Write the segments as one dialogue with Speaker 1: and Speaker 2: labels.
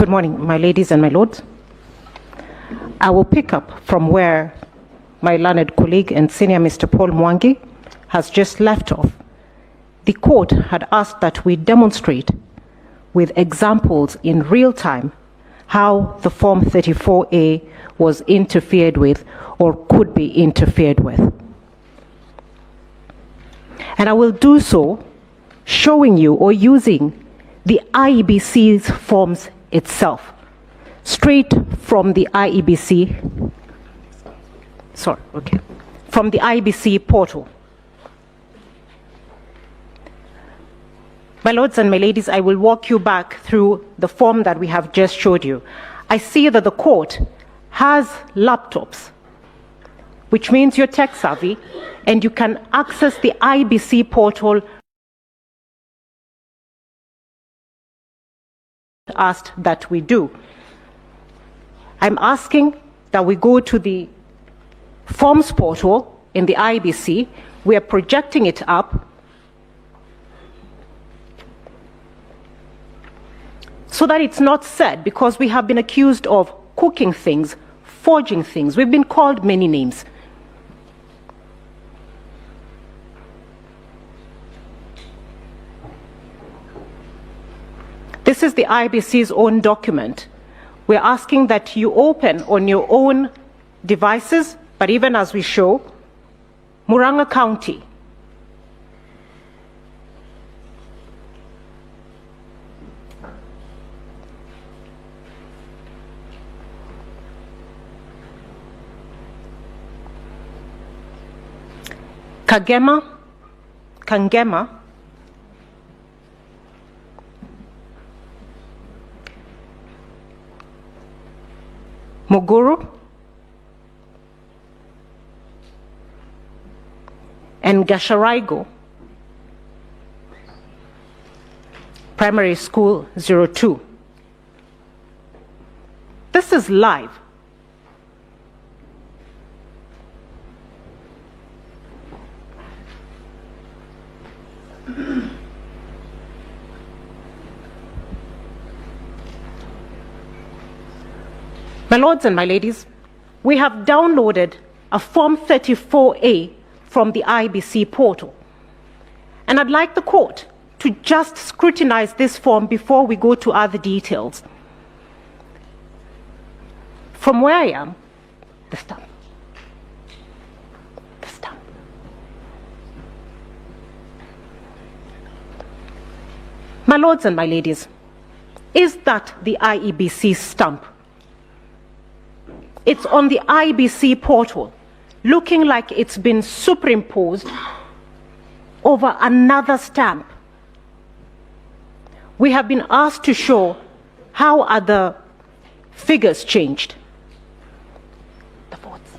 Speaker 1: Good morning, my ladies and my lords. I will pick up from where my learned colleague and senior Mr. Paul Mwangi has just left off. The court had asked that we demonstrate with examples in real time how the Form 34A was interfered with or could be interfered with. And I will do so showing you or using the IEBC's forms itself, straight from the IEBC, from the IEBC portal. My lords and my ladies, I will walk you back through the form that we have just showed you. I see that the court has laptops, which means you're tech savvy, and you can access the IEBC portal asked that we do. I'm asking that we go to the forms portal in the IEBC. We are projecting it up so that it's not said, because we have been accused of cooking things, forging things. We've been called many names. This is the IEBC's own document. We're asking that you open on your own devices, but even as we show, Murang'a County. Kangema, Moguru, and Gasharaigo, Primary School 02. This is live. My lords and my ladies, we have downloaded a Form 34A from the IEBC portal. And I'd like the court to just scrutinize this form before we go to other details. From where I am, the stamp. The stamp. My lords and my ladies, is that the IEBC stamp? It's on the IEBC portal, looking like it's been superimposed over another stamp. We have been asked to show how are the figures changed. The votes.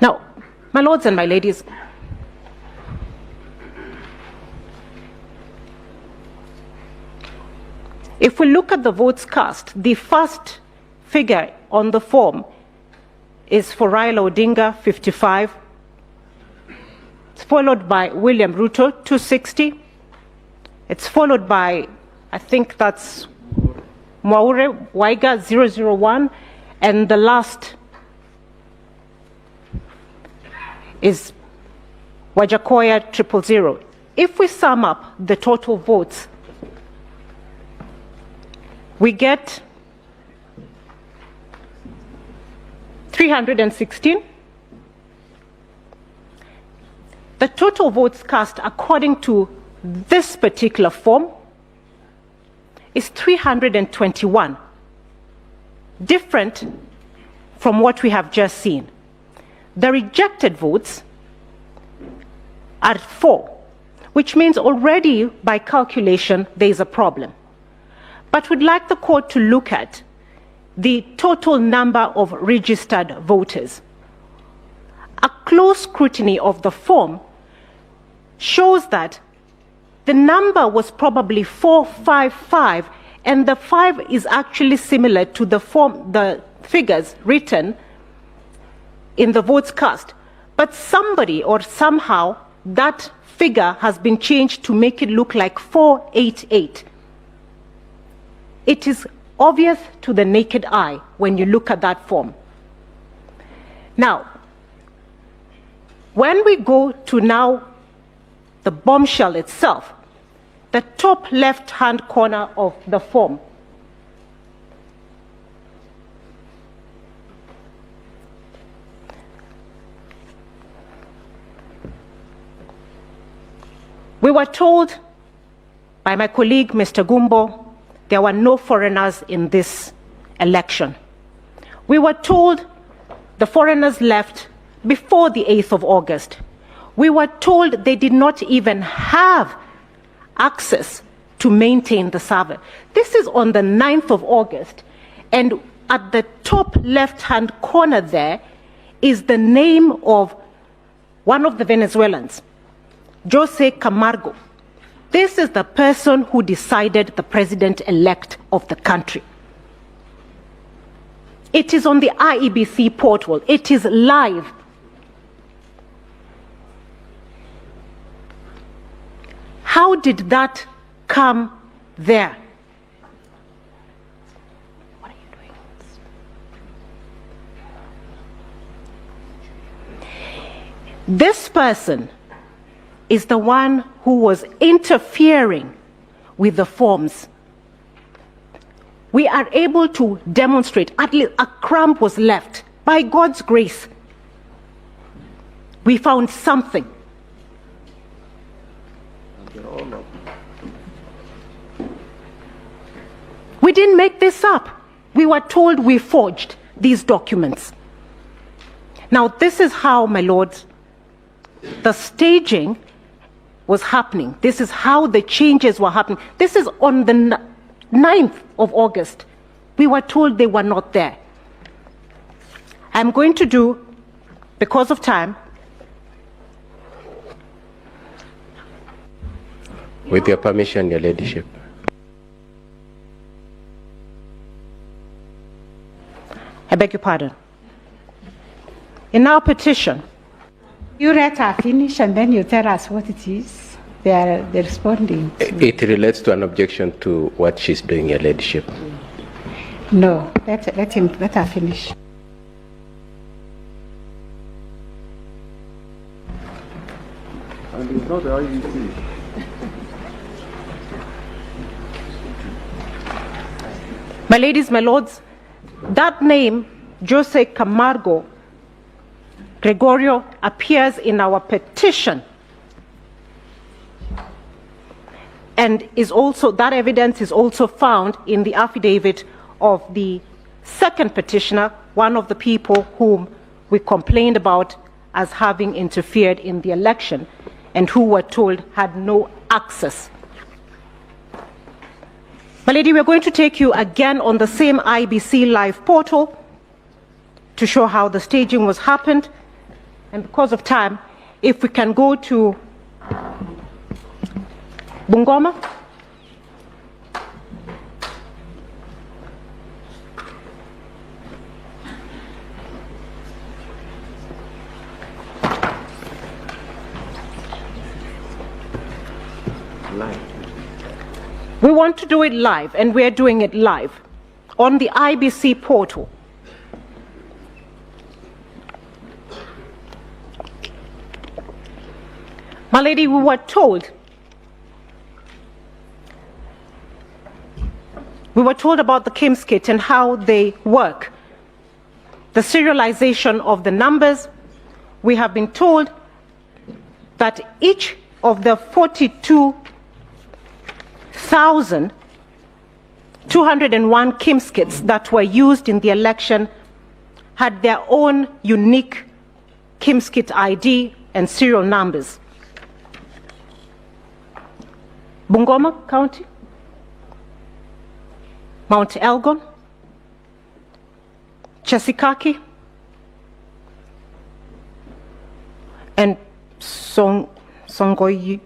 Speaker 1: Now, my lords and my ladies, if we look at the votes cast, the first figure on the form is for Raila Odinga, 55. It's followed by William Ruto, 260. It's followed by, I think that's Mwaure Waiga, 001. And the last is Wajakoya, 000. If we sum up the total votes, we get 316. The total votes cast according to this particular form is 321, different from what we have just seen. The rejected votes are 4, which means already by calculation there is a problem. But we'd like the court to look at the total number of registered voters. A close scrutiny of the form shows that the number was probably 455, and the 5 is actually similar to the figures written in the votes cast. But somebody or somehow that figure has been changed to make it look like 488. It is obvious to the naked eye when you look at that form. Now, when we go to now the bombshell itself, the top left-hand corner of the form, we were told by my colleague, Mr. Gumbo, there were no foreigners in this election. We were told the foreigners left before the 8th of August. We were told they did not even have access to maintain the server. This is on the 9th of August, and at the top left-hand corner there is the name of one of the Venezuelans, Jose Camargo. This is the person who decided the president-elect of the country. It is on the IEBC portal. It is live. How did that come there? What are you doing? This person is the one who was interfering with the forms. We are able to demonstrate, at least a crumb was left. By God's grace, we found something. We didn't make this up. We were told we forged these documents. Now, this is how, my lords, the staging was happening. This is how the changes were happening. This is on the 9th of August. We were told they were not there. I'm going to do, because of time,
Speaker 2: with your permission, Your Ladyship.
Speaker 1: I beg your pardon. In our petition,
Speaker 3: You let her finish and then you tell us what it is. They're responding.
Speaker 2: It relates to an objection to what she's doing, Your Ladyship.
Speaker 3: No, let her finish.
Speaker 4: And it's not the IEC.
Speaker 1: my ladies, my lords, that name, Jose Camargo Gregorio, appears in our petition, and is also, that evidence is also found in the affidavit of the second petitioner, one of the people whom we complained about as having interfered in the election and who were told had no access. My lady, we're going to take you again on the same IBC live portal to show how the staging was happened. And because of time, if we can go to Bungoma.
Speaker 4: Live.
Speaker 1: We want to do it live, and we're doing it live on the IBC portal. My lady, we were told about the KIMS kit and how they work. The serialization of the numbers. We have been told that each of the 42,201 KIMS kits that were used in the election had their own unique KIMS kit ID and serial numbers. Bungoma County, Mount Elgon, Chesikaki, and Songoyo.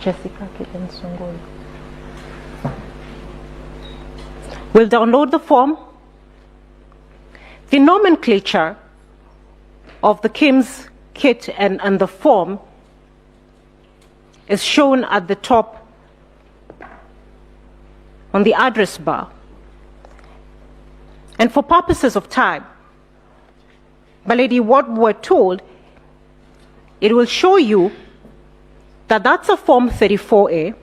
Speaker 1: Jessica Kidensongoli. We'll download the form. The nomenclature of the KIMS kit and the form is shown at the top on the address bar. And for purposes of time, my lady, what we're told, it will show you that that's a Form 34A.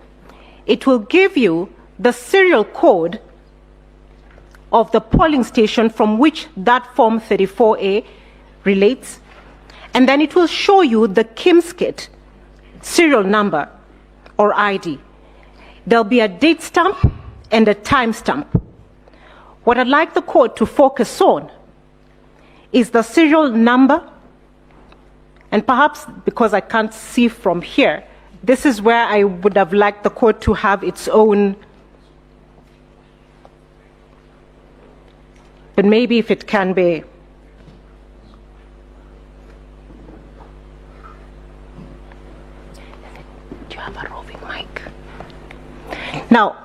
Speaker 1: It will give you the serial code of the polling station from which that Form 34A relates. And then it will show you the KIMS kit serial number or ID. There'll be a date stamp and a time stamp. What I'd like the court to focus on is the serial number, and perhaps because I can't see from here, this is where I would have liked the court to have its own, but maybe if it can be. Do you have a roving mic? Now,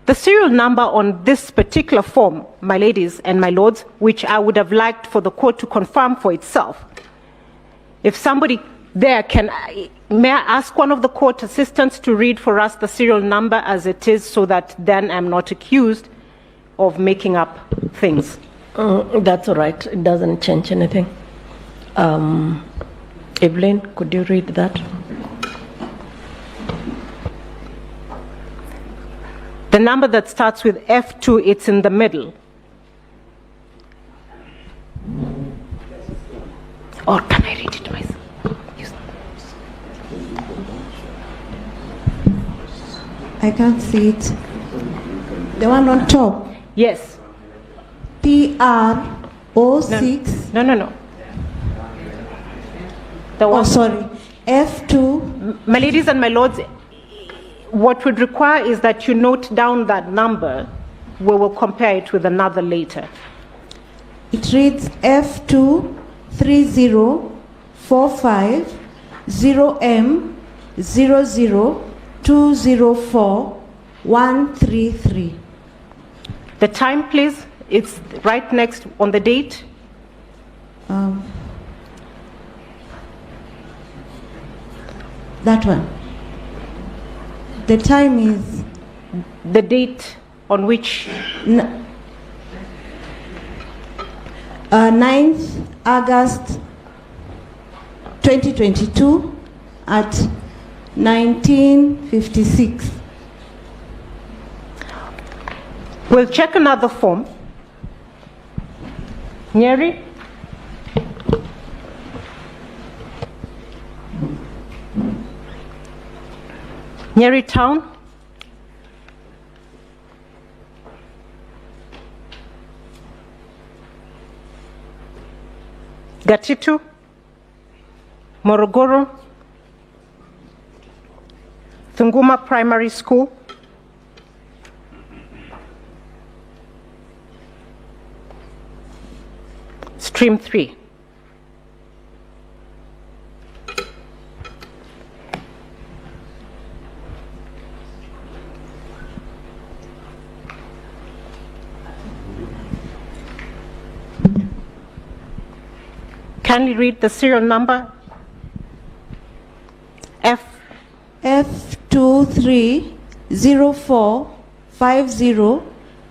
Speaker 1: the serial number on this particular form, my ladies and my lords, which I would have liked for the court to confirm for itself. If somebody there can, may I ask one of the court assistants to read for us the serial number as it is, so that then I'm not accused of making up things.
Speaker 5: That's all right. It doesn't change anything. Evelyn, could you read that?
Speaker 1: The number that starts with F2, it's in the middle. Or can I read it myself?
Speaker 6: I can't see it. The one on top.
Speaker 1: Yes.
Speaker 6: PR06.
Speaker 1: No. The
Speaker 6: Oh,
Speaker 1: one.
Speaker 6: sorry. F2.
Speaker 1: My ladies and my lords, what would require is that you note down that number. We will compare it with another later.
Speaker 6: It reads F2 3045 0M 00204 133.
Speaker 1: The time, please. It's right next on the date.
Speaker 6: That one. The time is
Speaker 1: The date on which
Speaker 6: 9th August 2022 at 1956.
Speaker 1: we'll check another form. Nyeri? Nyeri Town? Gatitu? Morogoro? Tunguma Primary School? Stream 3. Kindly read the serial number.
Speaker 6: F230450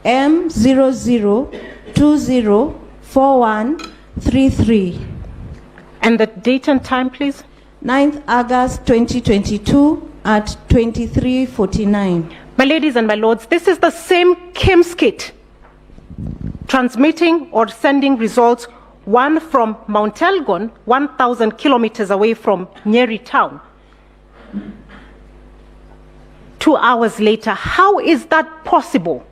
Speaker 6: M00204133.
Speaker 1: And the date and time, please.
Speaker 6: 9th August 2022 at 23:49.
Speaker 1: My ladies and my lords, this is the same KIMS kit transmitting or sending results, one from Mount Elgon, 1,000 kilometers away from Nyeri Town. 2 hours later, how is that possible?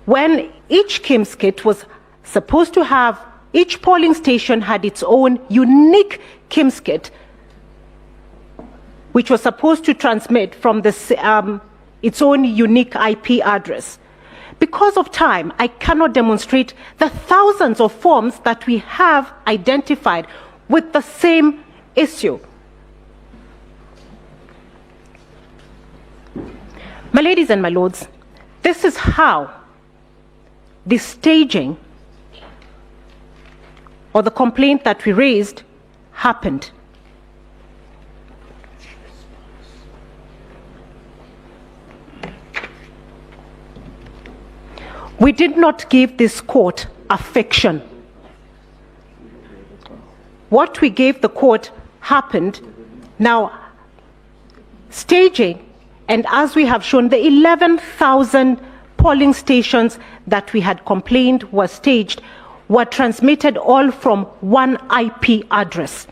Speaker 1: When each KIMS kit was supposed to have, each polling station had its own unique KIMS kit, which was supposed to transmit from its own unique IP address. Because of time, I cannot demonstrate the thousands of forms that we have identified with the same issue. My ladies and my lords, this is how the staging or the complaint that we raised happened. We did not give this court a fiction. What we gave the court happened. Now, staging, and as we have shown, the 11,000 polling stations that we had complained were staged were transmitted all from one IP address.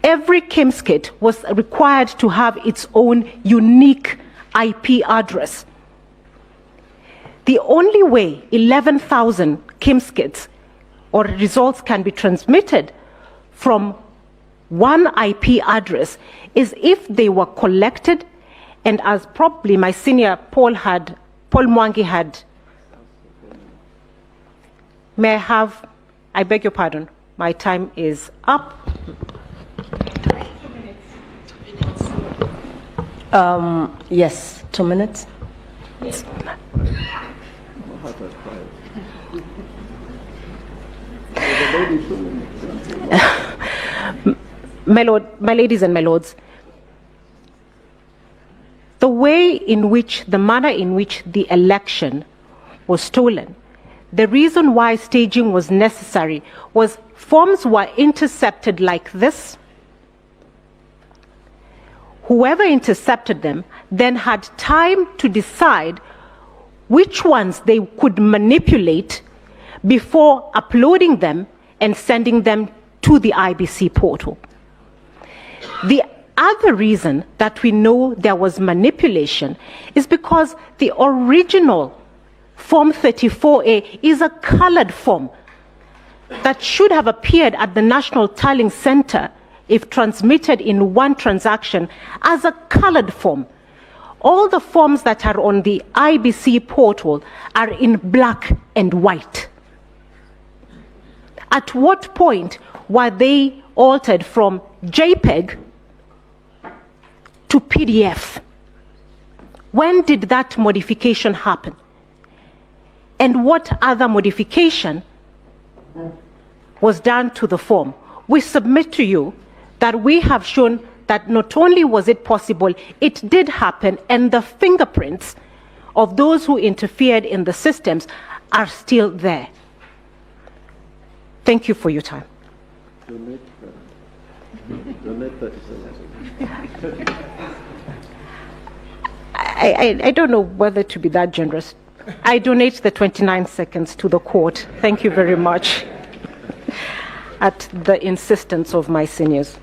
Speaker 1: Every KIMS was required to have its own unique IP address. The only way 11,000 KIMS or results can be transmitted from one IP address is if they were collected, and as probably my senior Paul Mwangi had. May I have, I beg your pardon, my time is up.
Speaker 5: Yes, 2 minutes.
Speaker 1: Yes. My ladies and my lords, the manner in which the election was stolen, the reason why staging was necessary was forms were intercepted like this. Whoever intercepted them then had time to decide which ones they could manipulate before uploading them and sending them to the IBC portal. The other reason that we know there was manipulation is because the original Form 34A is a colored form that should have appeared at the National Tallying Center if transmitted in one transaction as a colored form. All the forms that are on the IBC portal are in black and white. At what point were they altered from JPEG to PDF? When did that modification happen? And what other modification was done to the form? We submit to you that we have shown that not only was it possible, it did happen, and the fingerprints of those who interfered in the systems are still there. Thank you for your time. I don't know whether to be that generous. I donate the 29 seconds to the court. Thank you very much, at the insistence of my seniors.